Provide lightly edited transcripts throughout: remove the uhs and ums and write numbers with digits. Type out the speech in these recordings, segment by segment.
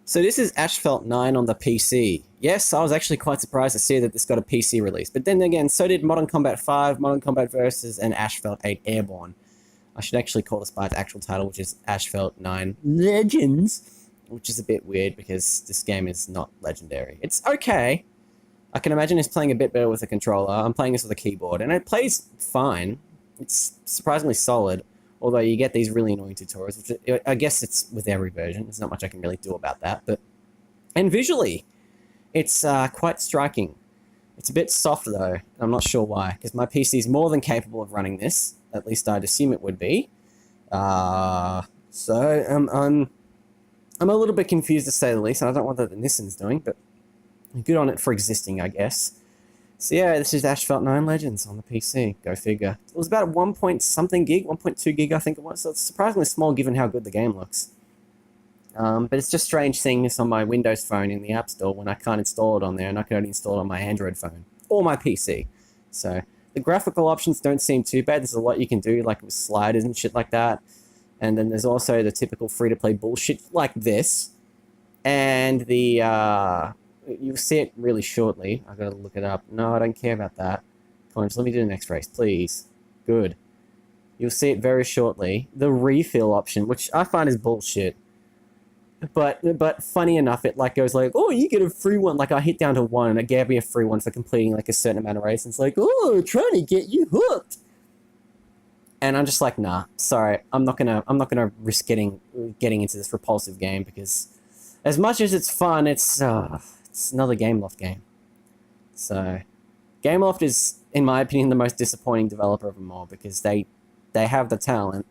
So this is Asphalt 9 on the PC. Yes, I was actually quite surprised to see that this got a PC release. But then again, so did Modern Combat 5, Modern Combat Versus, and Asphalt 8 Airborne. I should actually call this by its actual title, which is Asphalt 9 Legends, which is a bit weird because this game is not legendary. It's okay. I can imagine it's playing a bit better with a controller. I'm playing this with a keyboard, and it plays fine. It's surprisingly solid. Although you get these really annoying tutorials, which I guess it's with every version. There's not much I can really do about that. And visually, it's quite striking. It's a bit soft though. I'm not sure why, because my PC is more than capable of running this. At least I'd assume it would be. So I'm a little bit confused to say the least, and I don't know what the Nissan's doing, but good on it for existing, I guess. So yeah, this is Asphalt 9 Legends on the PC. Go figure. It was about 1 point something gig, 1.2 gig I think it was, so it's surprisingly small given how good the game looks. But it's just strange seeing this on my Windows phone in the App Store when I can't install it on there, and I can only install it on my Android phone or my PC. So the graphical options don't seem too bad. There's a lot you can do, like with sliders and shit like that. And then there's also the typical free-to-play bullshit like this. And the... You'll see it really shortly. I gotta look it up. No, I don't care about that. Come on, just let me do the next race, please. Good. You'll see it very shortly. The refill option, which I find is bullshit. But funny enough, it like goes like, oh, you get a free one. Like I hit down to 1 and it gave me a free one for completing like a certain amount of race. And it's like, oh, trying to get you hooked. And I'm just like, nah, sorry, I'm not gonna risk getting into this repulsive game because as much as it's fun, it's another Gameloft game. So, Gameloft is, in my opinion, the most disappointing developer of them all because they have the talent,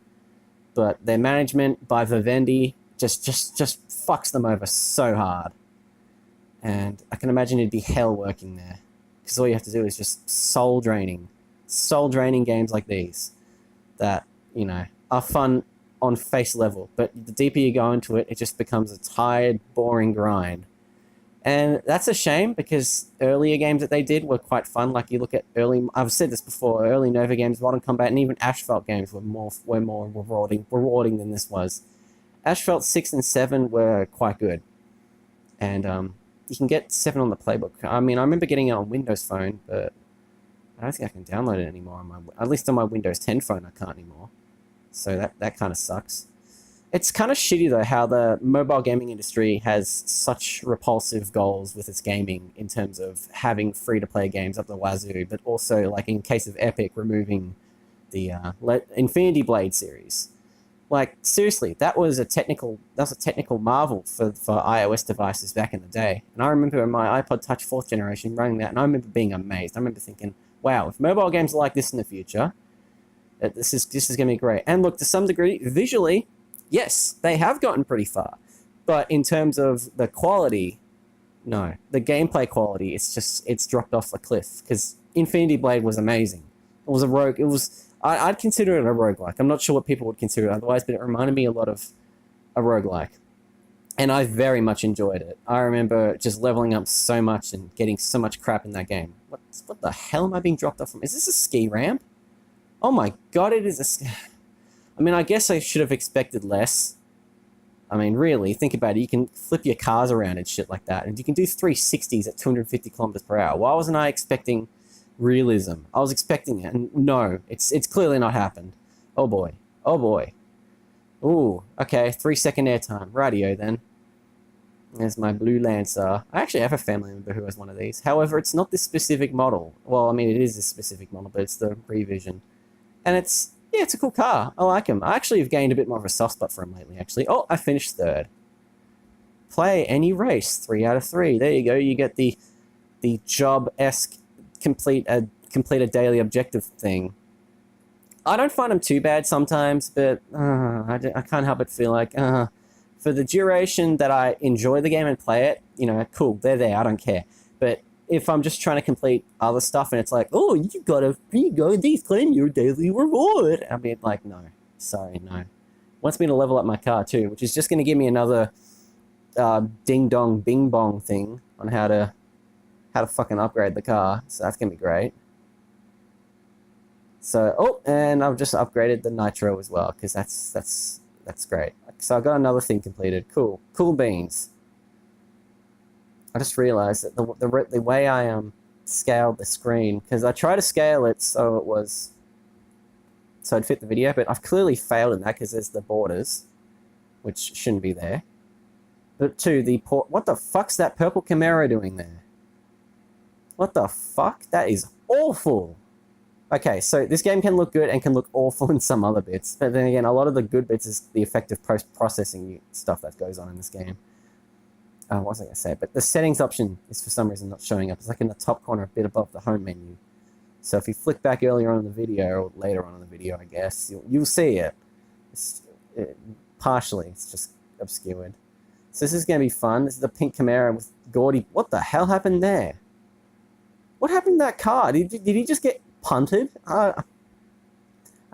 but their management by Vivendi just fucks them over so hard. And I can imagine it'd be hell working there because all you have to do is just soul draining games like these that, you know, are fun on face level, but the deeper you go into it, it just becomes a tired, boring grind. And that's a shame because earlier games that they did were quite fun. Like you look at early, I've said this before, early Nova games, Modern Combat, and even Asphalt games were more rewarding than this was. Asphalt 6 and 7 were quite good. And you can get 7 on the playbook. I mean, I remember getting it on Windows Phone, but I don't think I can download it anymore. At least on my Windows 10 phone, I can't anymore. So that kind of sucks. It's kind of shitty, though, how the mobile gaming industry has such repulsive goals with its gaming in terms of having free-to-play games up the wazoo, but also, like, in case of Epic, removing the Infinity Blade series. Like, seriously, that was a technical marvel for iOS devices back in the day. And I remember my iPod Touch 4th generation running that, and I remember being amazed. I remember thinking, wow, if mobile games are like this in the future, this is going to be great. And look, to some degree, visually, yes, they have gotten pretty far. But in terms of the quality, no. The gameplay quality, it's dropped off a cliff. Because Infinity Blade was amazing. It was a rogue, I'd consider it a roguelike. I'm not sure what people would consider it otherwise, but it reminded me a lot of a roguelike. And I very much enjoyed it. I remember just leveling up so much and getting so much crap in that game. What the hell am I being dropped off from? Is this a ski ramp? Oh my god, it is a ski... I mean, I guess I should have expected less. I mean, really, think about it. You can flip your cars around and shit like that, and you can do 360s at 250 kilometers per hour. Why wasn't I expecting realism? I was expecting it, and no, it's clearly not happened. Oh boy. Oh boy. Ooh, okay, 3-second airtime. Rightio then. There's my blue Lancer. I actually have a family member who has one of these. However, it's not this specific model. Well, I mean, it is this specific model, but it's the revision. And it's a cool car. I like him. I actually have gained a bit more of a soft spot for him lately, actually. Oh, I finished 3rd. Play any race, 3 out of 3. There you go. You get the job-esque complete a daily objective thing. I don't find them too bad sometimes, but I can't help but feel like, for the duration that I enjoy the game and play it, you know, cool, they're there, I don't care. But if I'm just trying to complete other stuff and it's like, oh, you gotta claim your daily reward. I mean, like, no. Sorry, no. Wants me to level up my car too, which is just going to give me another ding-dong, bing-bong thing on how to fucking upgrade the car. So that's going to be great. So, oh, and I've just upgraded the nitro as well, because that's great. So I got another thing completed. Cool. Cool beans. I just realized that the way I scaled the screen, because I tried to scale it so it'd fit the video, but I've clearly failed in that because there's the borders, which shouldn't be there. But two, what the fuck's that purple Camaro doing there? What the fuck? That is awful. Okay, so this game can look good and can look awful in some other bits. But then again, a lot of the good bits is the effective post-processing stuff that goes on in this game. What was I going to say? But the settings option is for some reason not showing up. It's like in the top corner, a bit above the home menu. So if you flick back earlier on in the video, or later on in the video, I guess, you'll see it. Partially, it's just obscured. So this is going to be fun. This is the pink Camaro with gaudy... What the hell happened there? What happened to that car? Did he just get punted? I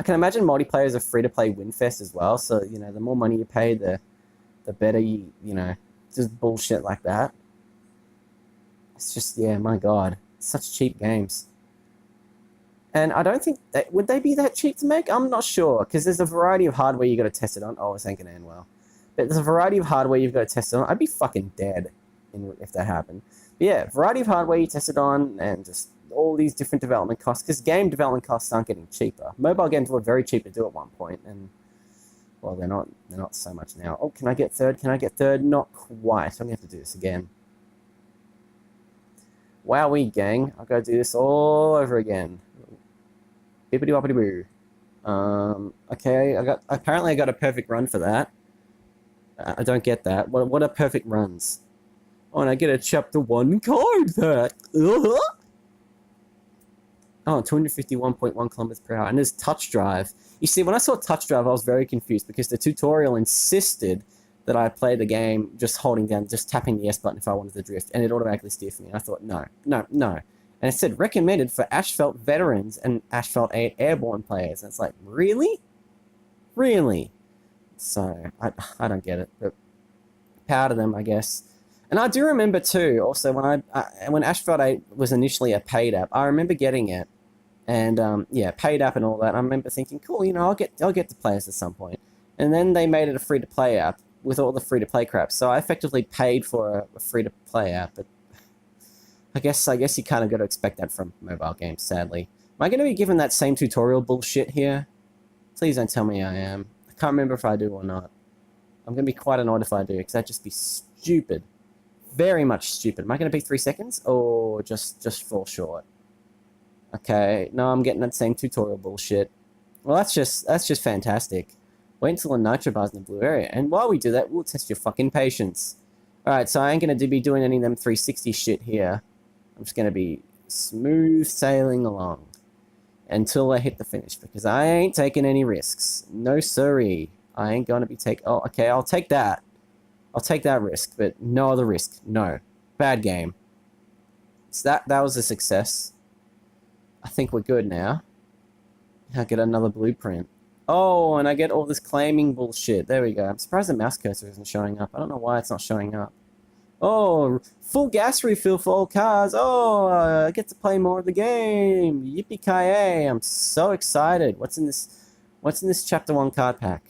can imagine multiplayer is a free-to-play Winfest as well. So, you know, the more money you pay, the better you know, just bullshit like that. It's just, yeah, my God. Such cheap games. And I don't think... would they be that cheap to make? I'm not sure. Because there's a variety of hardware you got to test it on. Oh, this ain't going to end well. But there's a variety of hardware you've got to test it on. I'd be fucking dead if that happened. But yeah, variety of hardware you test it on, and just all these different development costs, because game development costs aren't getting cheaper. Mobile games were very cheap to do at one point, and, well, they're not so much now. Oh, can I get third? Can I get third? Not quite. I'm going to have to do this again. Wowee, gang. I've got to do this all over again. Bippity-boppity-boo. Okay, apparently I got a perfect run for that. I don't get that. What are perfect runs? Oh, and I get a chapter 1 card that. Oh, 251.1 kilometers per hour. And there's touch drive. You see, when I saw touch drive, I was very confused because the tutorial insisted that I play the game just holding down, just tapping the S button if I wanted to drift, and it automatically steered for me. And I thought, no. And it said recommended for Asphalt veterans and Asphalt 8 airborne players. And it's like, really? Really? So, I don't get it, but power to them, I guess. And I do remember, too, also, when Asphalt 8 was initially a paid app, I remember getting it, and, yeah, paid app and all that, I remember thinking, cool, you know, I'll get to play this at some point. And then they made it a free-to-play app with all the free-to-play crap, so I effectively paid for a free-to-play app, but I guess you kind of got to expect that from mobile games, sadly. Am I going to be given that same tutorial bullshit here? Please don't tell me I am. I can't remember if I do or not. I'm going to be quite annoyed if I do, because that'd just be stupid. Very much stupid. Am I going to be 3 seconds? Or just fall short? Okay, no, I'm getting that same tutorial bullshit. Well, that's just fantastic. Wait until the nitro bar's in the blue area, and while we do that, we'll test your fucking patience. Alright, so I ain't going to be doing any of them 360 shit here. I'm just going to be smooth sailing along until I hit the finish, because I ain't taking any risks. No siree. I ain't going to be oh, okay, I'll take that. I'll take that risk, but no other risk. No. Bad game. So that was a success. I think we're good now. I'll get another blueprint. Oh, and I get all this claiming bullshit. There we go. I'm surprised the mouse cursor isn't showing up. I don't know why it's not showing up. Oh, full gas refill for all cars. Oh, I get to play more of the game. Yippee-ki-yay. I'm so excited. What's in this chapter 1 card pack?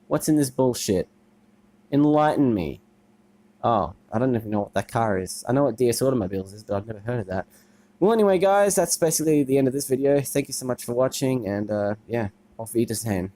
What's in this bullshit? Enlighten me. Oh, I don't even know what that car is. I know what DS Automobiles is, but I've never heard of that. Well, anyway, guys, that's basically the end of this video. Thank you so much for watching, and, yeah, auf Wiedersehen.